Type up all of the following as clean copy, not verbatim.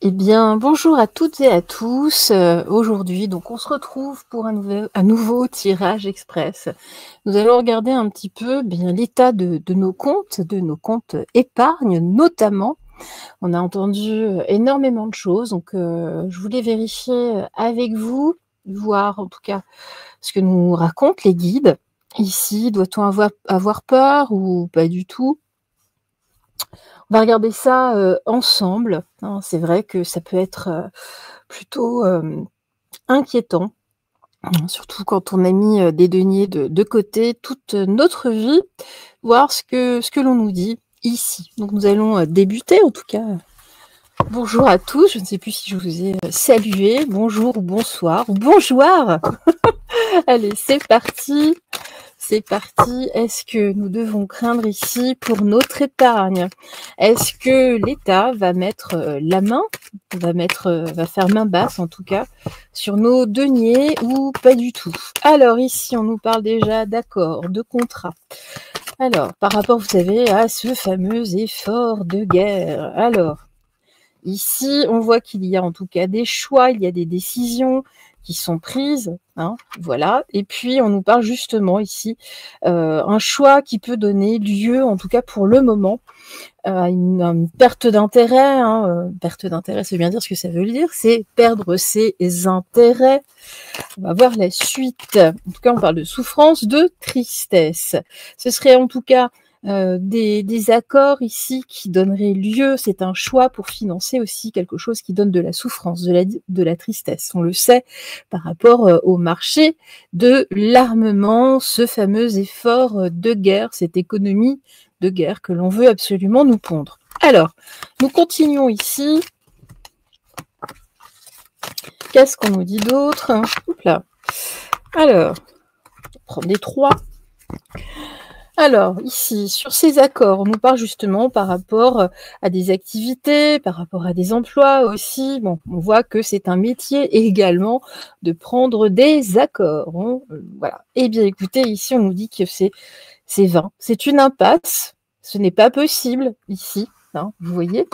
Eh bien, bonjour à toutes et à tous. Aujourd'hui, donc, on se retrouve pour un nouveau tirage express. Nous allons regarder un petit peu l'état de nos comptes épargne notamment. On a entendu énormément de choses, donc je voulais vérifier avec vous, voir en tout cas ce que nous racontent les guides. Ici, doit-on avoir peur ou pas du tout? On va regarder ça ensemble, hein. C'est vrai que ça peut être plutôt inquiétant, surtout quand on a mis des deniers de côté toute notre vie, voir ce que l'on nous dit ici. Donc nous allons débuter, en tout cas. Bonjour à tous, je ne sais plus si je vous ai salué, bonjour ou bonsoir, ou bonjour. Allez, c'est parti. C'est parti. Est-ce que nous devons craindre ici pour notre épargne? Est-ce que l'État va mettre la main, va faire main basse en tout cas, sur nos deniers ou pas du tout? Alors ici, on nous parle déjà d'accords, de contrats. Alors, par rapport, vous savez, à ce fameux effort de guerre. Alors, ici, on voit qu'il y a en tout cas des choix, il y a des décisions qui sont prises, hein, voilà. Et puis, on nous parle justement ici un choix qui peut donner lieu, en tout cas pour le moment, à une perte d'intérêt. Hein. Perte d'intérêt, c'est bien dire ce que ça veut dire, c'est perdre ses intérêts. On va voir la suite. En tout cas, on parle de souffrance, de tristesse. Ce serait en tout cas des accords ici qui donneraient lieu, c'est un choix pour financer aussi quelque chose qui donne de la souffrance, de la tristesse. On le sait par rapport au marché de l'armement, ce fameux effort de guerre, cette économie de guerre que l'on veut absolument nous pondre. Alors, nous continuons ici. Qu'est-ce qu'on nous dit d'autre? Là. Alors, on va prendre des 3. Alors, ici, sur ces accords, on nous parle justement par rapport à des activités, par rapport à des emplois aussi. Bon, on voit que c'est un métier également de prendre des accords. Voilà. Eh bien, écoutez, ici, on nous dit que c'est vain. C'est une impasse. Ce n'est pas possible ici. Hein, vous voyez,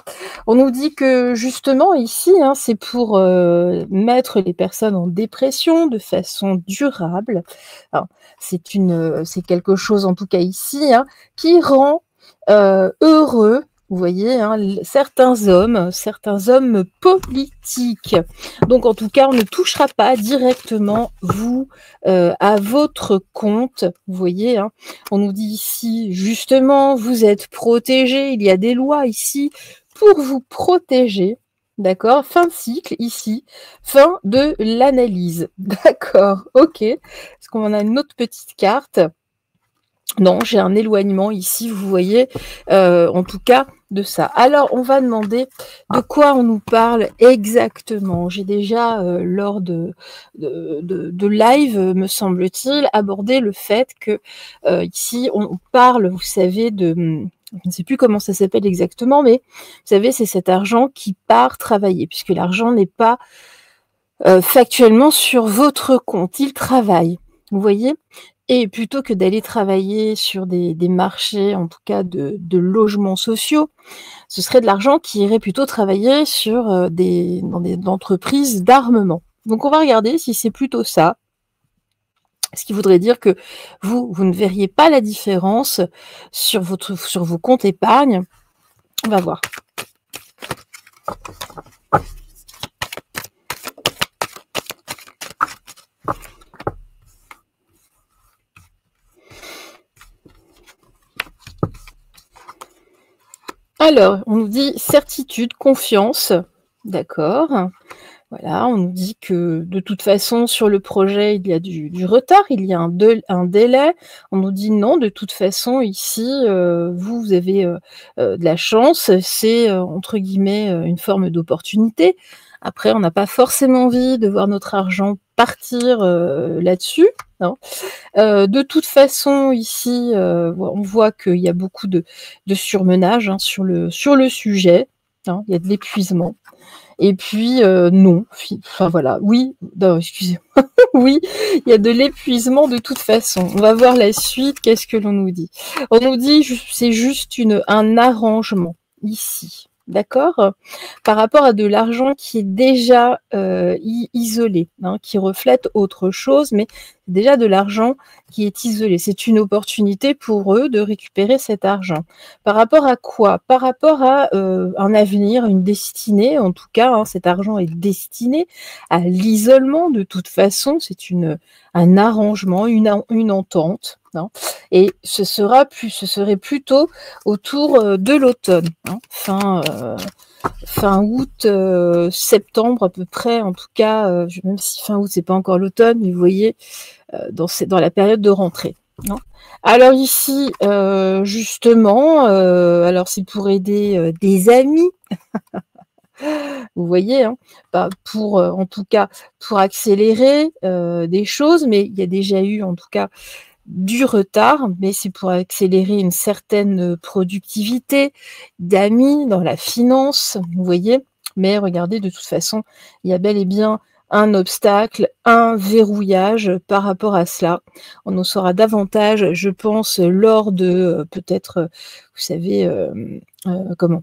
on nous dit que justement ici, hein, c'est pour mettre les personnes en dépression de façon durable. C'est quelque chose en tout cas ici hein, qui rend heureux. Vous voyez, hein, certains hommes politiques. Donc, en tout cas, on ne touchera pas directement, vous, à votre compte. Vous voyez, hein, on nous dit ici, justement, vous êtes protégés. Il y a des lois ici pour vous protéger. D'accord? Fin de cycle, ici. Fin de l'analyse. D'accord, ok. Est-ce qu'on en a une autre petite carte? Non, j'ai un éloignement ici, vous voyez, en tout cas, de ça. Alors, on va demander de quoi on nous parle exactement. J'ai déjà, lors de live, me semble-t-il, abordé le fait que, ici, on parle, vous savez, je ne sais plus comment ça s'appelle exactement, mais vous savez, c'est cet argent qui part travailler, puisque l'argent n'est pas factuellement sur votre compte, il travaille. Vous voyez? Et plutôt que d'aller travailler sur des marchés, en tout cas de logements sociaux, ce serait de l'argent qui irait plutôt travailler sur dans des entreprises d'armement. Donc on va regarder si c'est plutôt ça. Ce qui voudrait dire que vous ne verriez pas la différence sur vos comptes épargne. On va voir. Alors, on nous dit certitude, confiance, d'accord. Voilà, on nous dit que de toute façon, sur le projet, il y a du retard, il y a un délai. On nous dit non, de toute façon, ici, vous avez de la chance, c'est entre guillemets une forme d'opportunité. Après, on n'a pas forcément envie de voir notre argent partir là-dessus. Non. De toute façon, ici, on voit qu'il y a beaucoup de surmenage hein, sur le sujet. Hein, il y a de l'épuisement. Et puis non, enfin voilà, oui, non, excusez-moi, oui, il y a de l'épuisement de toute façon. On va voir la suite, qu'est-ce que l'on nous dit? On nous dit c'est juste un arrangement ici. D'accord? Par rapport à de l'argent qui est déjà isolé, hein, qui reflète autre chose, mais déjà de l'argent qui est isolé. C'est une opportunité pour eux de récupérer cet argent. Par rapport à quoi? Par rapport à un avenir, une destinée, en tout cas, hein, cet argent est destiné à l'isolement de toute façon, c'est un arrangement, une entente. Hein, et ce serait plutôt autour de l'automne, hein, fin août, septembre à peu près, en tout cas, même si fin août c'est pas encore l'automne, mais vous voyez, dans la période de rentrée. Non. Alors ici, justement, alors c'est pour aider des amis, vous voyez, hein, pour, en tout cas, pour accélérer des choses, mais il y a déjà eu, en tout cas, du retard, mais c'est pour accélérer une certaine productivité d'amis dans la finance, vous voyez. Mais regardez, de toute façon, il y a bel et bien un obstacle, un verrouillage par rapport à cela. On en saura davantage, je pense, lors de peut-être, vous savez, comment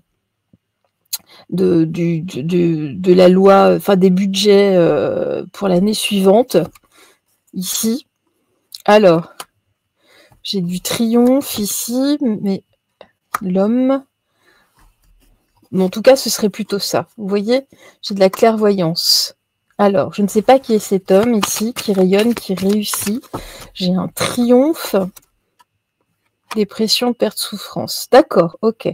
de la loi, enfin des budgets pour l'année suivante, ici. Alors, j'ai du triomphe ici, mais l'homme... En tout cas, ce serait plutôt ça. Vous voyez, j'ai de la clairvoyance. Alors, je ne sais pas qui est cet homme ici, qui rayonne, qui réussit. J'ai un triomphe, dépression, perte, souffrance. D'accord, ok.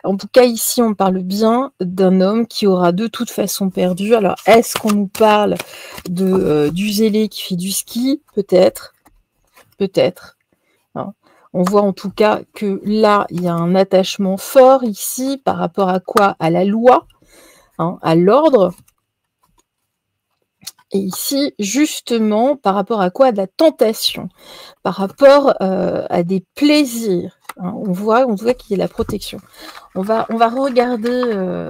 En tout cas, ici, on parle bien d'un homme qui aura de toute façon perdu. Alors, est-ce qu'on nous parle du zélé qui fait du ski? Peut-être. Peut-être. Hein. On voit en tout cas que là, il y a un attachement fort ici par rapport à quoi? À la loi, hein, à l'ordre. Et ici, justement, par rapport à quoi? À de la tentation, par rapport à des plaisirs. Hein. On voit qu'il y a la protection. On va regarder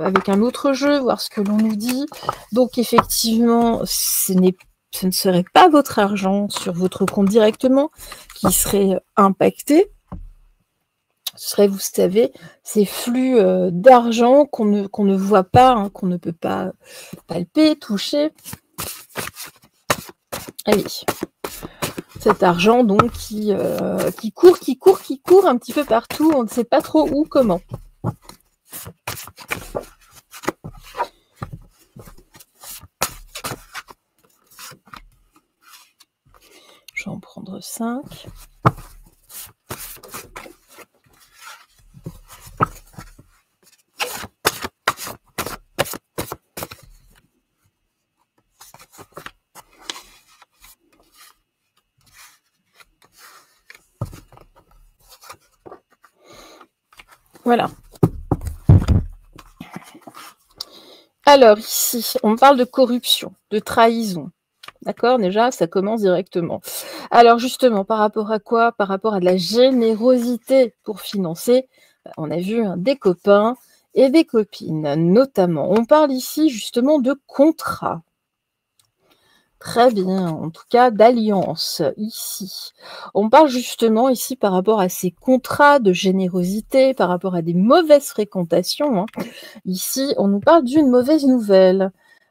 avec un autre jeu, voir ce que l'on nous dit. Donc, effectivement, ce ne serait pas votre argent sur votre compte directement qui serait impacté. Ce serait, vous savez, ces flux d'argent qu'on ne voit pas, hein, qu'on ne peut pas palper, toucher. Allez, cet argent donc qui court un petit peu partout, on ne sait pas trop où, comment. Je vais en prendre 5. Voilà. Alors ici, on parle de corruption, de trahison. D'accord? Déjà, ça commence directement. Alors justement, par rapport à quoi? Par rapport à de la générosité pour financer. On a vu hein, des copains et des copines, notamment. On parle ici justement de contrat. Très bien, en tout cas d'alliance, ici. On parle justement ici par rapport à ces contrats de générosité, par rapport à des mauvaises fréquentations. Hein. Ici, on nous parle d'une mauvaise nouvelle.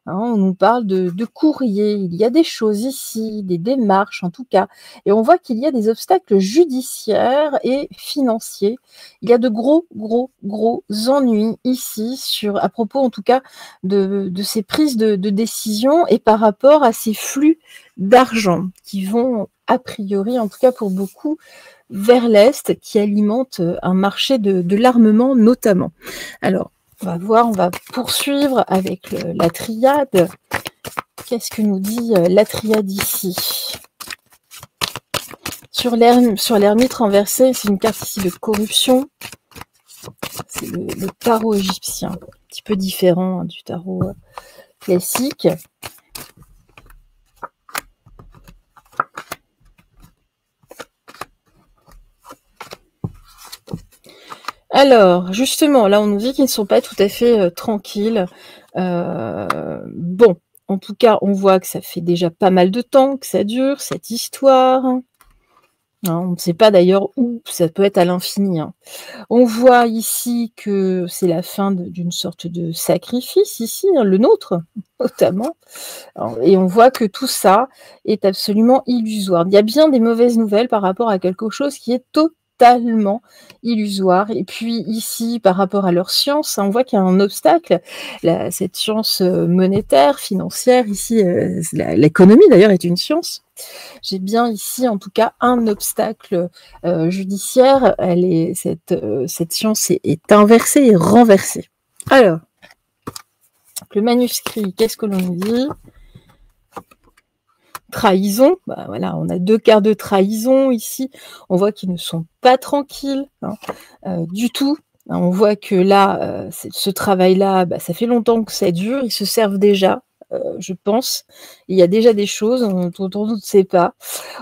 Hein, on nous parle de courrier. Il y a des choses ici, des démarches en tout cas. Et on voit qu'il y a des obstacles judiciaires et financiers. Il y a de gros ennuis ici à propos en tout cas de ces prises de décision et par rapport à ces flux d'argent qui vont a priori, en tout cas pour beaucoup, vers l'Est, qui alimente un marché de l'armement notamment. Alors, on va poursuivre avec la triade. Qu'est-ce que nous dit la triade ici? Sur l'ermite renversé, c'est une carte ici de corruption. C'est le tarot égyptien, un petit peu différent du tarot classique. Alors, justement, là, on nous dit qu'ils ne sont pas tout à fait tranquilles. Bon, en tout cas, on voit que ça fait déjà pas mal de temps que ça dure, cette histoire. Hein, on ne sait pas d'ailleurs où, ça peut être à l'infini. Hein. On voit ici que c'est la fin d'une sorte de sacrifice, ici, hein, le nôtre, notamment. Alors, et on voit que tout ça est absolument illusoire. Il y a bien des mauvaises nouvelles par rapport à quelque chose qui est totalement illusoire. Et puis ici, par rapport à leur science, on voit qu'il y a un obstacle. Cette science monétaire, financière, ici, l'économie d'ailleurs est une science. J'ai bien ici, en tout cas, un obstacle judiciaire. Cette science est inversée et renversée. Alors, le manuscrit, qu'est-ce que l'on nous dit? Trahison, bah voilà, on a 2 cartes de trahison ici. On voit qu'ils ne sont pas tranquilles du tout. On voit que là, ce travail-là, bah, ça fait longtemps que ça dure. Ils se servent déjà, je pense. Il y a déjà des choses dont on ne sait pas.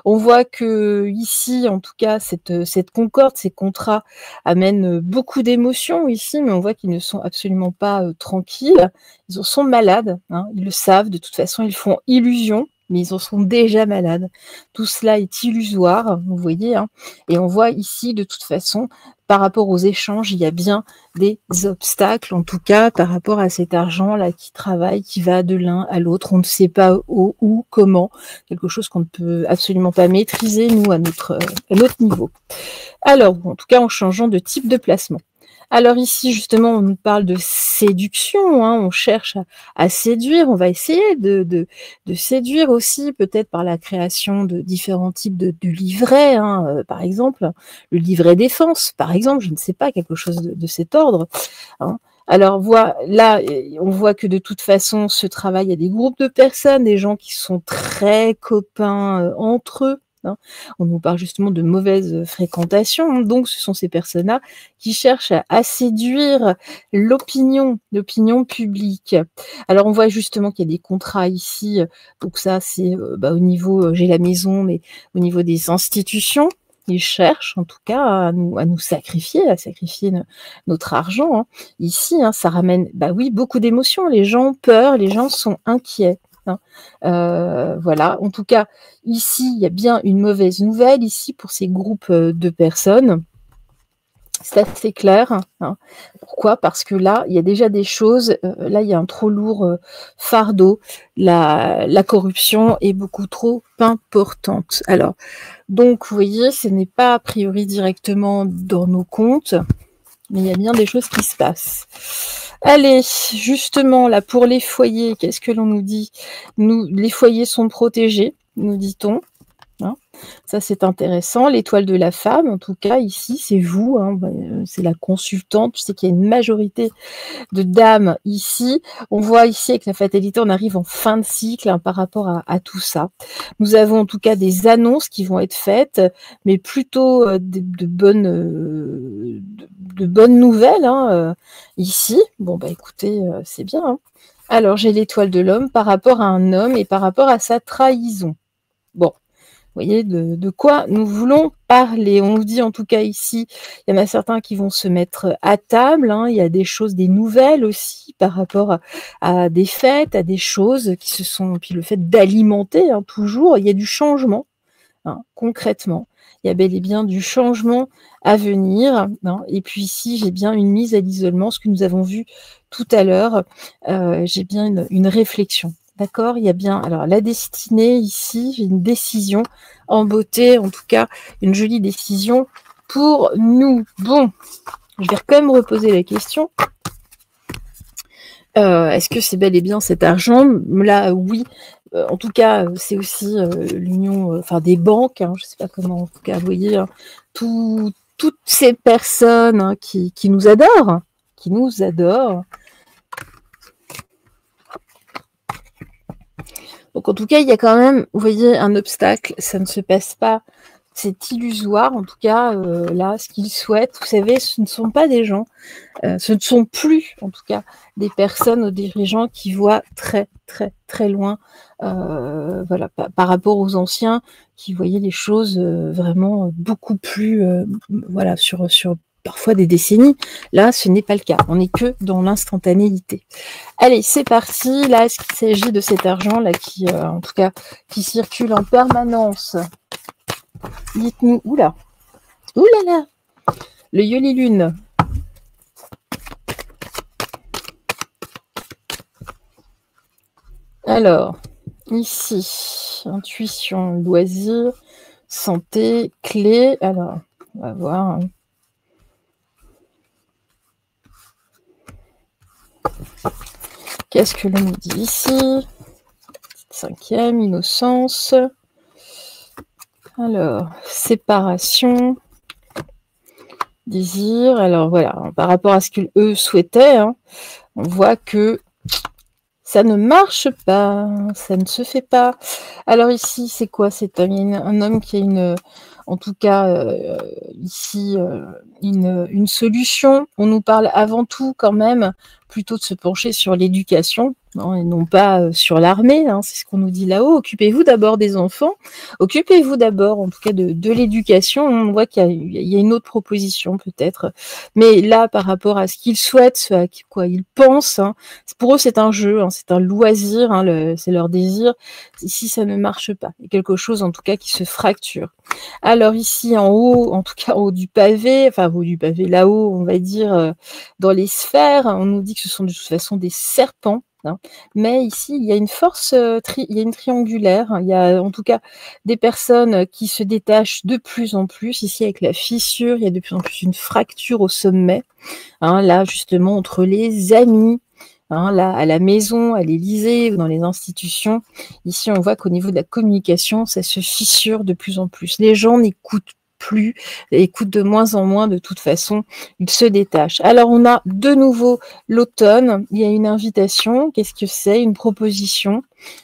On voit que ici, en tout cas, cette concorde, ces contrats amènent beaucoup d'émotions ici, mais on voit qu'ils ne sont absolument pas tranquilles. Ils en sont malades, hein, ils le savent. De toute façon, ils font illusion, mais ils en sont déjà malades. Tout cela est illusoire, vous voyez, hein, et on voit ici, de toute façon, par rapport aux échanges, il y a bien des obstacles, en tout cas, par rapport à cet argent-là qui travaille, qui va de l'un à l'autre. On ne sait pas où, comment, quelque chose qu'on ne peut absolument pas maîtriser, nous, à notre niveau. Alors, en tout cas, en changeant de type de placement. Alors ici, justement, on nous parle de séduction, hein, on cherche à séduire, on va essayer de séduire aussi, peut-être par la création de différents types de livrets, hein, par exemple, le livret défense, par exemple, je ne sais pas, quelque chose de cet ordre. Hein. Alors là, on voit que de toute façon, ce travail, il y a des groupes de personnes, des gens qui sont très copains entre eux. Hein. On nous parle justement de mauvaise fréquentation, hein. Donc ce sont ces personnes-là qui cherchent à séduire l'opinion publique. Alors on voit justement qu'il y a des contrats ici, donc ça c'est au niveau, j'ai la maison, mais au niveau des institutions. Ils cherchent en tout cas à nous sacrifier, à sacrifier notre argent. Hein. Ici, hein, ça ramène oui, beaucoup d'émotions. Les gens ont peur, les gens sont inquiets. Hein. Voilà, en tout cas, ici, il y a bien une mauvaise nouvelle ici pour ces groupes de personnes. C'est assez clair. Hein. Pourquoi? Parce que là, il y a déjà des choses, là, il y a un trop lourd fardeau. La corruption est beaucoup trop importante. Alors, donc, vous voyez, ce n'est pas a priori directement dans nos comptes, mais il y a bien des choses qui se passent. Allez, justement, là, pour les foyers, qu'est-ce que l'on nous dit? Les foyers sont protégés, nous dit-on. Hein, ça, c'est intéressant. L'étoile de la femme, en tout cas, ici, c'est vous. Hein, c'est la consultante. Tu sais qu'il y a une majorité de dames ici. On voit ici, avec la fatalité, on arrive en fin de cycle hein, par rapport à tout ça. Nous avons en tout cas des annonces qui vont être faites, mais plutôt de bonnes nouvelles hein, ici. Bon, écoutez, c'est bien. Hein. Alors, j'ai l'étoile de l'homme par rapport à un homme et par rapport à sa trahison. Bon. Vous voyez de quoi nous voulons parler. On nous dit en tout cas ici, il y en a certains qui vont se mettre à table. Hein, il y a des choses, des nouvelles aussi par rapport à des fêtes, à des choses qui se sont... Puis le fait d'alimenter hein, toujours, il y a du changement, hein, concrètement. Il y a bel et bien du changement à venir. Hein, et puis ici, j'ai bien une mise à l'isolement, ce que nous avons vu tout à l'heure. J'ai bien une réflexion. D'accord, il y a bien, alors la destinée ici, j'ai une décision en beauté, en tout cas une jolie décision pour nous. Bon, je vais quand même reposer la question. Est-ce que c'est bel et bien cet argent? Là, oui. En tout cas, c'est aussi l'union, des banques. Hein, je ne sais pas comment, en tout cas, vous voyez, hein, toutes ces personnes hein, qui nous adorent, Donc en tout cas, il y a quand même, vous voyez, un obstacle, ça ne se passe pas, c'est illusoire. En tout cas, là, ce qu'ils souhaitent, vous savez, ce ne sont pas des gens, ce ne sont plus, en tout cas, des personnes ou dirigeants qui voient très, très, très loin, voilà, par rapport aux anciens qui voyaient les choses vraiment beaucoup plus, voilà, sur parfois des décennies. Là, ce n'est pas le cas. On n'est que dans l'instantanéité. Allez, c'est parti. Là, est-ce qu'il s'agit de cet argent-là qui, en tout cas, qui circule en permanence? Dites-nous. Oula. Oulala. Le Yoli Lune. Alors, ici, intuition, loisir, santé, clé. Alors, on va voir. Qu'est-ce que l'on nous dit ici? 5e, innocence. Alors, séparation, désir. Alors voilà, par rapport à ce qu'eux souhaitaient, hein, on voit que ça ne marche pas, ça ne se fait pas. Alors ici, c'est quoi cet homme? Il y a un homme qui a une, en tout cas, ici, une solution. On nous parle avant tout quand même plutôt de se pencher sur l'éducation, hein, et non pas sur l'armée, hein, c'est ce qu'on nous dit là-haut. Occupez-vous d'abord des enfants, occupez-vous d'abord en tout cas de l'éducation. On voit qu'il y a une autre proposition peut-être, mais là par rapport à ce qu'ils souhaitent, ce à quoi ils pensent, hein, pour eux c'est un jeu, hein, c'est un loisir, hein, c'est leur désir. Ici ça ne marche pas, il y a quelque chose en tout cas qui se fracture. Alors ici en haut, en tout cas en haut du pavé, enfin en haut du pavé, là-haut on va dire dans les sphères, on nous dit que ce sont de toute façon des serpents, hein, mais ici il y a une force, il y a une triangulaire, hein, il y a en tout cas des personnes qui se détachent de plus en plus, ici avec la fissure, il y a de plus en plus une fracture au sommet, hein, là justement entre les amis, hein, là, à la maison, à l'Élysée, ou dans les institutions. Ici, on voit qu'au niveau de la communication, ça se fissure de plus en plus. Les gens n'écoutent plus, écoutent de moins en moins de toute façon, ils se détachent. Alors, on a de nouveau l'automne, il y a une invitation, qu'est-ce que c'est? Une proposition,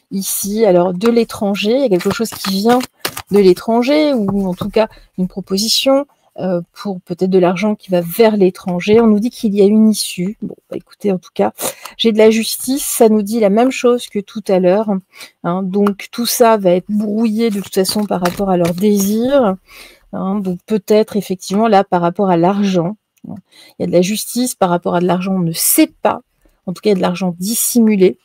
ici, alors de l'étranger, il y a quelque chose qui vient de l'étranger, ou en tout cas une proposition, pour peut-être de l'argent qui va vers l'étranger. On nous dit qu'il y a une issue. Bon, bah écoutez, en tout cas, j'ai de la justice, ça nous dit la même chose que tout à l'heure, hein, donc tout ça va être brouillé de toute façon par rapport à leur désir, hein, donc peut-être effectivement là par rapport à l'argent, hein, il y a de la justice par rapport à de l'argent, on ne sait pas, en tout cas il y a de l'argent dissimulé,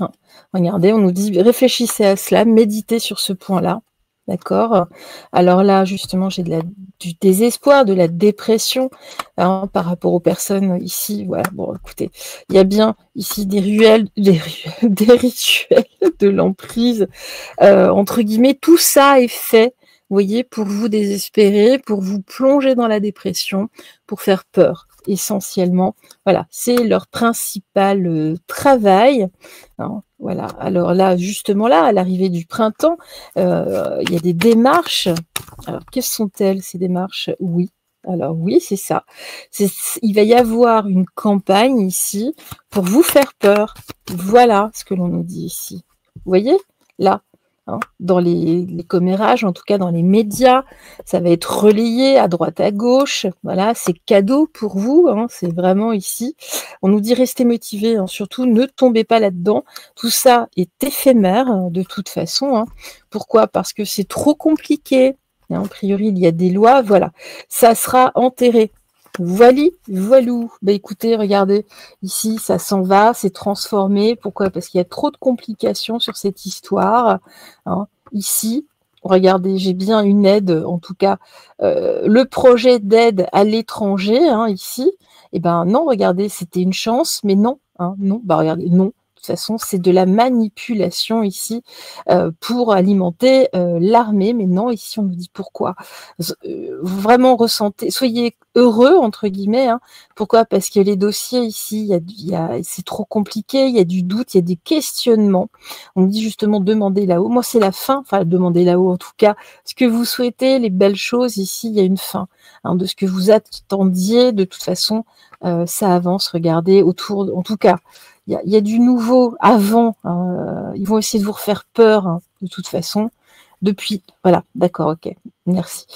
hein. Regardez, on nous dit réfléchissez à cela, méditez sur ce point-là. D'accord. Alors là, justement, j'ai du désespoir, de la dépression, hein, par rapport aux personnes ici. Voilà. Bon, écoutez, il y a bien ici des rituels de l'emprise, entre guillemets. Tout ça est fait, vous voyez, pour vous désespérer, pour vous plonger dans la dépression, pour faire peur. Essentiellement, voilà, c'est leur principal travail, hein, voilà. Alors là, justement là, à l'arrivée du printemps, il y a des démarches. Alors, quelles sont-elles ces démarches? Oui. Alors oui, c'est ça. Il va y avoir une campagne ici pour vous faire peur. Voilà ce que l'on nous dit ici. Vous voyez? Là. Hein, dans les commérages, en tout cas dans les médias, ça va être relayé à droite à gauche, voilà, c'est cadeau pour vous, hein, c'est vraiment ici, on nous dit restez motivés, hein, surtout ne tombez pas là-dedans, tout ça est éphémère de toute façon, hein. Pourquoi? Parce que c'est trop compliqué, hein, a priori il y a des lois, voilà, ça sera enterré. Voilou. Bah écoutez, regardez, ici, ça s'en va, c'est transformé. Pourquoi? Parce qu'il y a trop de complications sur cette histoire, hein. Ici, regardez, j'ai bien une aide, en tout cas, le projet d'aide à l'étranger, hein, ici. Eh ben non, regardez, c'était une chance, mais non, hein, non, bah regardez, non. De toute façon, c'est de la manipulation ici pour alimenter l'armée. Mais non, ici, on nous dit pourquoi. Vraiment ressentez, soyez heureux, entre guillemets. Hein. Pourquoi? Parce que les dossiers ici, c'est trop compliqué, il y a du doute, il y a des questionnements. On me dit justement demander là-haut. Moi, c'est la fin, enfin, demander là-haut en tout cas. Ce que vous souhaitez, les belles choses, ici, il y a une fin. Hein, de ce que vous attendiez, de toute façon, ça avance, regardez, autour, en tout cas, il y a du nouveau avant. Hein, ils vont essayer de vous refaire peur, hein, de toute façon. Depuis, voilà, d'accord, ok, merci.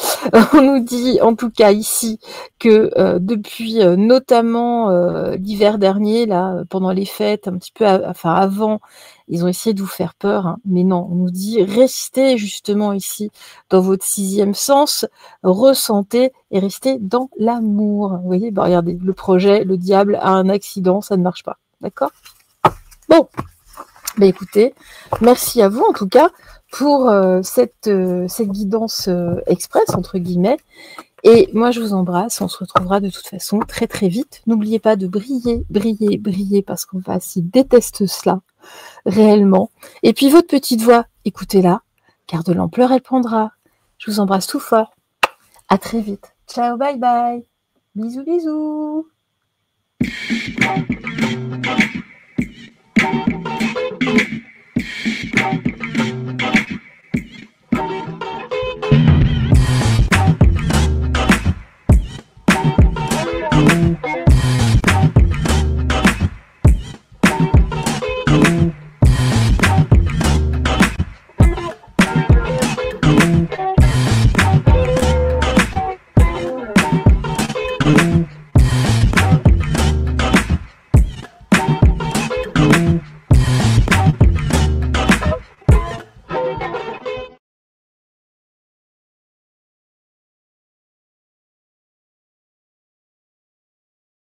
On nous dit, en tout cas ici, que depuis notamment l'hiver dernier, là, pendant les fêtes, un petit peu, enfin avant, ils ont essayé de vous faire peur, hein, mais non, on nous dit, restez justement ici dans votre 6e sens, ressentez et restez dans l'amour. Vous voyez, bah, regardez, le projet, le diable a un accident, ça ne marche pas, d'accord? Bon, bah écoutez, merci à vous en tout cas pour cette guidance express, entre guillemets. Et moi, je vous embrasse. On se retrouvera de toute façon très très vite. N'oubliez pas de briller, briller, briller, parce qu'on va s'y déteste cela, réellement. Et puis votre petite voix, écoutez-la, car de l'ampleur, elle prendra. Je vous embrasse tout fort. À très vite. Ciao, bye bye. Bisous, bisous.